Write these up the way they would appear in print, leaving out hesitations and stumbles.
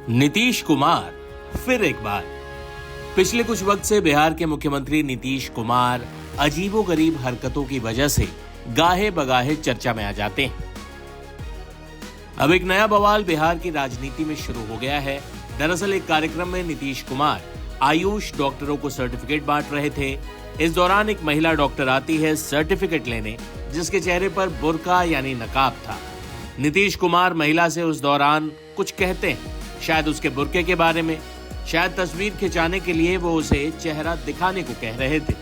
नीतीश कुमार फिर एक बार। पिछले कुछ वक्त से बिहार के मुख्यमंत्री नीतीश कुमार अजीबोगरीब हरकतों की वजह से गाहे बगाहे चर्चा में आ जाते हैं। अब एक नया बवाल बिहार की राजनीति में शुरू हो गया है। दरअसल एक कार्यक्रम में नीतीश कुमार आयुष डॉक्टरों को सर्टिफिकेट बांट रहे थे। इस दौरान एक महिला डॉक्टर आती है सर्टिफिकेट लेने, जिसके चेहरे पर बुर्का यानी नकाब था। नीतीश कुमार महिला से उस दौरान कुछ कहते हैं, शायद उसके बुर्के के बारे में, शायद तस्वीर खिंचाने के लिए वो उसे चेहरा दिखाने को कह रहे थे।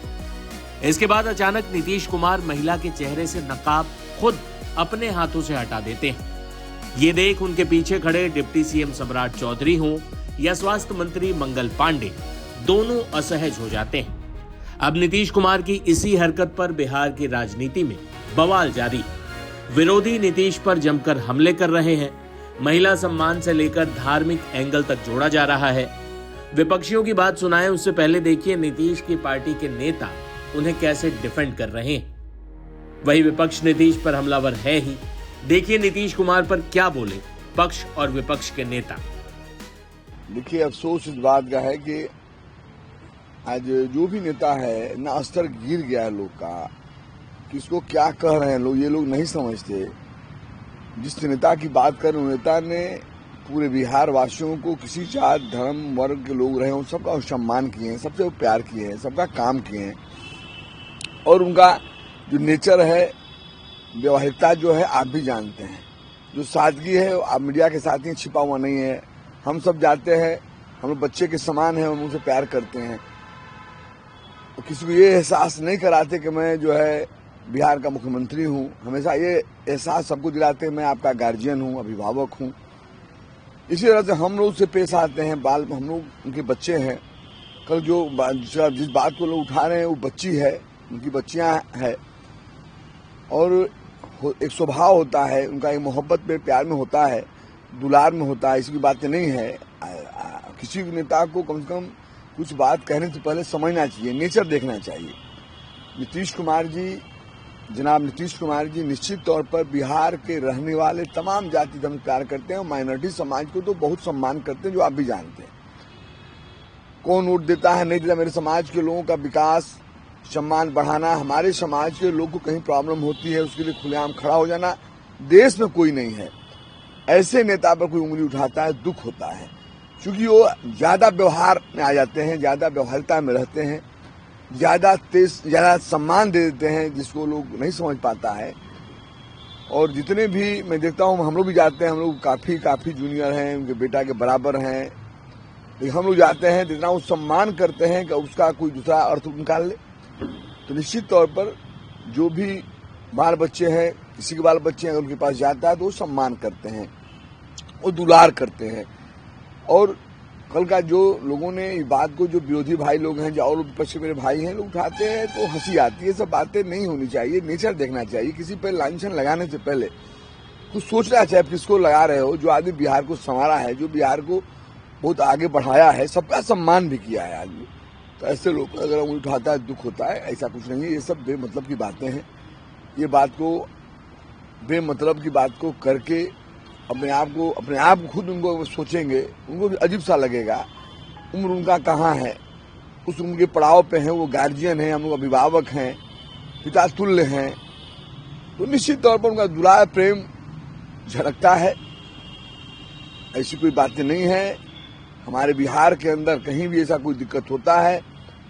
इसके बाद अचानक नीतीश कुमार महिला के चेहरे से नकाब खुद अपने हाथों से हटा देते हैं। ये देख उनके पीछे खड़े डिप्टी सीएम सम्राट चौधरी हों या स्वास्थ्य मंत्री मंगल पांडे, दोनों असहज हो जाते हैं। अब नीतीश कुमार की इसी हरकत पर बिहार की राजनीति में बवाल जारी। विरोधी नीतीश पर जमकर हमले कर रहे हैं। महिला सम्मान से लेकर धार्मिक एंगल तक जोड़ा जा रहा है। विपक्षियों की बात सुनाएं उससे पहले देखिए नीतीश की पार्टी के नेता उन्हें कैसे डिफेंड कर रहे हैं। वही विपक्ष नीतीश पर हमलावर है ही। देखिए नीतीश कुमार पर क्या बोले पक्ष और विपक्ष के नेता। देखिए, अफसोस इस बात का है कि आज जो भी नेता है ना, स्तर गिर गया है लोग का। किसको क्या कह रहे हैं लोग, ये लोग नहीं समझते। जिस नेता की बात कर रहे हैं, नेता ने पूरे बिहार वासियों को, किसी जात धर्म वर्ग के लोग रहे हों, सबका सम्मान किए हैं, सबसे प्यार किए हैं, सबका काम किए हैं। और उनका जो नेचर है, व्यवहारिकता जो है, आप भी जानते हैं। जो सादगी है, आप मीडिया के साथ ही छिपा हुआ नहीं है। हम सब जानते हैं, हम लोग बच्चे के समान हैं, हम उनसे प्यार करते हैं। तो किसी को ये एहसास नहीं कराते कि मैं जो है बिहार का मुख्यमंत्री हूँ। हमेशा ये एहसास सबको दिलाते हैं मैं आपका गार्जियन हूँ, अभिभावक हूँ। इसी तरह से हम लोग से पेश आते हैं। हम लोग उनके बच्चे हैं। कल जिस बात को लोग उठा रहे हैं वो बच्ची है, उनकी बच्चियां हैं। और एक स्वभाव होता है उनका, एक मोहब्बत में, प्यार में होता है, दुलार में होता है। इसकी बातें नहीं है। किसी भी नेता को कम से कम कुछ बात कहने से पहले समझना चाहिए, नेचर देखना चाहिए। जनाब नीतीश कुमार जी निश्चित तौर पर बिहार के रहने वाले तमाम जाति धर्म प्यार करते हैं और माइनॉरिटी समाज को तो बहुत सम्मान करते हैं, जो आप भी जानते हैं। कौन वोट देता है नहीं देता, मेरे समाज के लोगों का विकास, सम्मान बढ़ाना, हमारे समाज के लोग को कहीं प्रॉब्लम होती है उसके लिए खुलेआम खड़ा हो जाना, देश में कोई नहीं है। ऐसे नेता पर कोई उंगली उठाता है, दुख होता है, क्योंकि वो ज्यादा व्यवहार में आ जाते हैं, ज्यादा व्यवहारिकता में रहते हैं, ज्यादा सम्मान दे देते हैं, जिसको लोग नहीं समझ पाता है। और जितने भी मैं देखता हूँ, हम लोग भी जाते हैं, हम लोग काफी जूनियर हैं, उनके बेटा के बराबर हैं, लेकिन हम लोग जाते हैं, जितना वो सम्मान करते हैं कि उसका कोई दूसरा अर्थ निकाल ले। तो निश्चित तौर पर जो भी बाल बच्चे हैं, किसी के बाल बच्चे हैं, उनके पास जाता है तो वो सम्मान करते हैं, वो दुलार करते हैं। और कल का जो लोगों ने इस बात को, जो विरोधी भाई लोग हैं, जो और विपक्ष के मेरे भाई हैं, लोग उठाते हैं तो हंसी आती है। सब बातें नहीं होनी चाहिए, नेचर देखना चाहिए। किसी पर लांछन लगाने से पहले कुछ सोचना चाहिए, किसको लगा रहे हो। जो आदमी बिहार को संवारा है, जो बिहार को बहुत आगे बढ़ाया है, सबका सम्मान भी किया है आदमी, तो ऐसे लोग अगर उंगली उठाता है दुख होता है। ऐसा कुछ नहीं है, ये सब बेमतलब की बातें हैं। ये बेमतलब की बात को करके अपने आप खुद उनको सोचेंगे, उनको भी अजीब सा लगेगा। उम्र उनका कहाँ है, उस उम्र के पड़ाव पे हैं, वो गार्जियन हैं, हम लोग अभिभावक हैं, पिता तुल्य हैं। तो निश्चित तौर पर उनका दुलार प्रेम झलकता है। ऐसी कोई बातें नहीं है। हमारे बिहार के अंदर कहीं भी ऐसा कोई दिक्कत होता है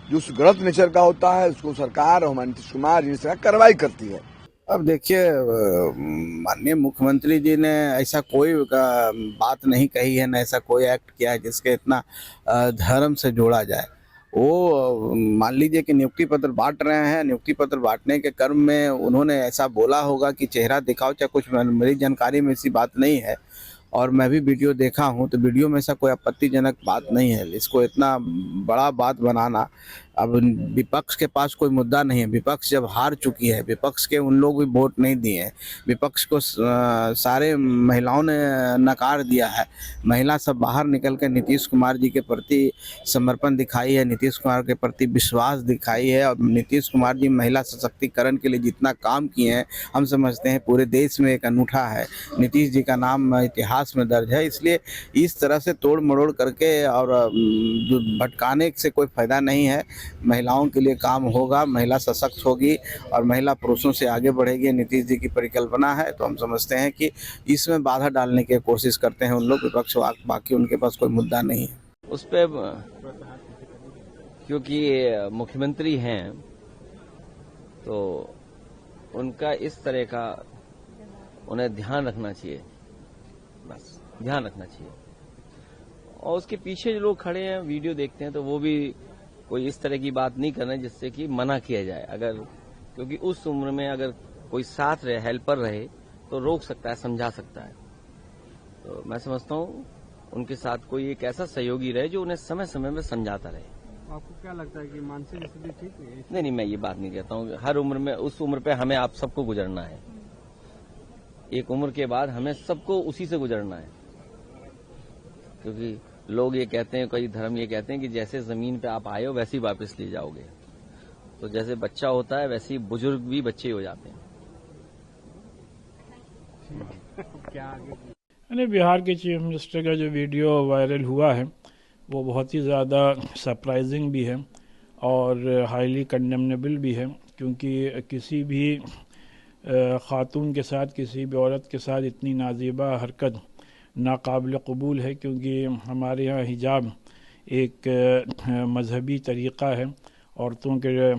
जो उस गलत नेचर का होता है, उसको सरकार और हमारे नीतीश कुमार जी सरकार कार्रवाई करती है। अब देखिए, माननीय मुख्यमंत्री जी ने ऐसा कोई बात नहीं कही है, न ऐसा कोई एक्ट किया है जिसके इतना धर्म से जोड़ा जाए। वो मान लीजिए कि नियुक्ति पत्र बांट रहे हैं, नियुक्ति पत्र बांटने के क्रम में उन्होंने ऐसा बोला होगा कि चेहरा दिखाओ चाहे कुछ, मेरी जानकारी में ऐसी बात नहीं है। और मैं भी वीडियो देखा हूं, तो वीडियो में ऐसा कोई आपत्तिजनक बात नहीं है। इसको इतना बड़ा बात बनाना अब विपक्ष के पास कोई मुद्दा नहीं है। विपक्ष जब हार चुकी है, विपक्ष के उन लोग भी वोट नहीं दिए हैं, विपक्ष को सारे महिलाओं ने नकार दिया है। महिला सब बाहर निकल कर नीतीश कुमार जी के प्रति समर्पण दिखाई है, नीतीश कुमार के प्रति विश्वास दिखाई है। और नीतीश कुमार जी महिला सशक्तिकरण के लिए जितना काम किए हैं, हम समझते हैं पूरे देश में एक अनूठा है। नीतीश जी का नाम इतिहास में दर्ज है। इसलिए इस तरह से तोड़ मरोड़ करके और जो भटकाने से कोई फायदा नहीं है। महिलाओं के लिए काम होगा, महिला सशक्त होगी और महिला पुरुषों से आगे बढ़ेगी। नीतीश जी की परिकल्पना है, तो हम समझते हैं कि इसमें बाधा डालने की कोशिश करते हैं उन लोग, विपक्ष। बाकी उनके पास कोई मुद्दा नहीं है उस पे, क्योंकि मुख्यमंत्री हैं तो उनका इस तरह का उन्हें ध्यान रखना चाहिए, बस ध्यान रखना चाहिए। और उसके पीछे जो लोग खड़े हैं वीडियो देखते हैं तो वो भी कोई इस तरह की बात नहीं कर रहे जिससे कि मना किया जाए। अगर क्योंकि उस उम्र में अगर कोई साथ रहे, हेल्पर रहे तो रोक सकता है, समझा सकता है। तो मैं समझता हूँ उनके साथ कोई एक ऐसा सहयोगी रहे जो उन्हें समय समय में समझाता रहे। आपको क्या लगता है कि मानसिक स्थिति ठीक है? नहीं, मैं ये बात नहीं कहता हूँ। हर उम्र में, उस उम्र पे हमें आप सबको गुजरना है। एक उम्र के बाद हमें सबको उसी से गुजरना है, क्योंकि लोग ये कहते हैं, कई धर्म ये कहते हैं कि जैसे जमीन पे आप आए हो वैसे ही वापस ले जाओगे। तो जैसे बच्चा होता है वैसे ही बुजुर्ग भी बच्चे हो जाते हैं। क्या आगे? यानी बिहार के चीफ मिनिस्टर का जो वीडियो वायरल हुआ है वो बहुत ही ज़्यादा सरप्राइजिंग भी है और हाईली कंडेमनेबल भी है, क्योंकि किसी भी ख़ातून के साथ, किसी भी औरत के साथ इतनी नाज़ेबा हरकत नाकाबिल कबूल है। क्योंकि हमारे यहाँ हिजाब एक मजहबी तरीक़ा है औरतों के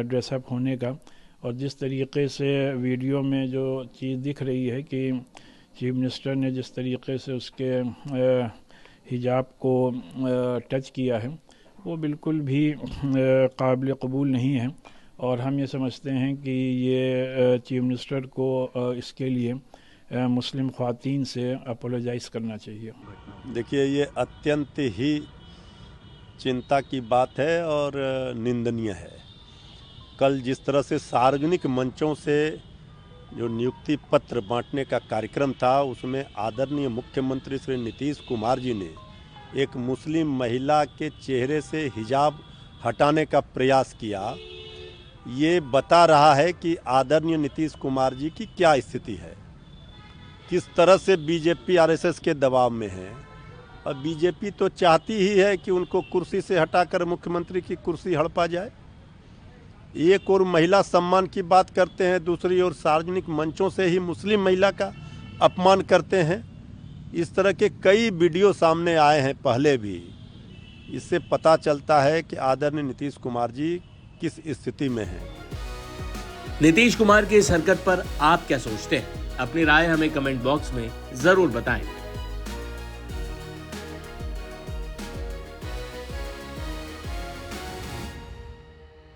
ड्रेसअप होने का, और जिस तरीक़े से वीडियो में जो चीज़ दिख रही है कि चीफ मिनिस्टर ने जिस तरीक़े से उसके हिजाब को टच किया है वो बिल्कुल भी काबिल कबूल नहीं है। और हम ये समझते हैं कि ये चीफ मिनिस्टर को इसके लिए मुस्लिम ख़वातीन से अपोलोजाइज करना चाहिए। देखिए, ये अत्यंत ही चिंता की बात है और निंदनीय है। कल जिस तरह से सार्वजनिक मंचों से जो नियुक्ति पत्र बांटने का कार्यक्रम था, उसमें आदरणीय मुख्यमंत्री श्री नीतीश कुमार जी ने एक मुस्लिम महिला के चेहरे से हिजाब हटाने का प्रयास किया। ये बता रहा है कि आदरणीय नीतीश कुमार जी की क्या स्थिति है, किस तरह से बीजेपी आरएसएस के दबाव में है। और बीजेपी तो चाहती ही है कि उनको कुर्सी से हटाकर मुख्यमंत्री की कुर्सी हड़पा जाए। एक और महिला सम्मान की बात करते हैं, दूसरी ओर सार्वजनिक मंचों से ही मुस्लिम महिला का अपमान करते हैं। इस तरह के कई वीडियो सामने आए हैं पहले भी। इससे पता चलता है कि आदरणीय नीतीश कुमार जी किस स्थिति में हैं। नीतीश कुमार की इस हरकत पर आप क्या सोचते हैं? अपनी राय हमें कमेंट बॉक्स में जरूर बताएं।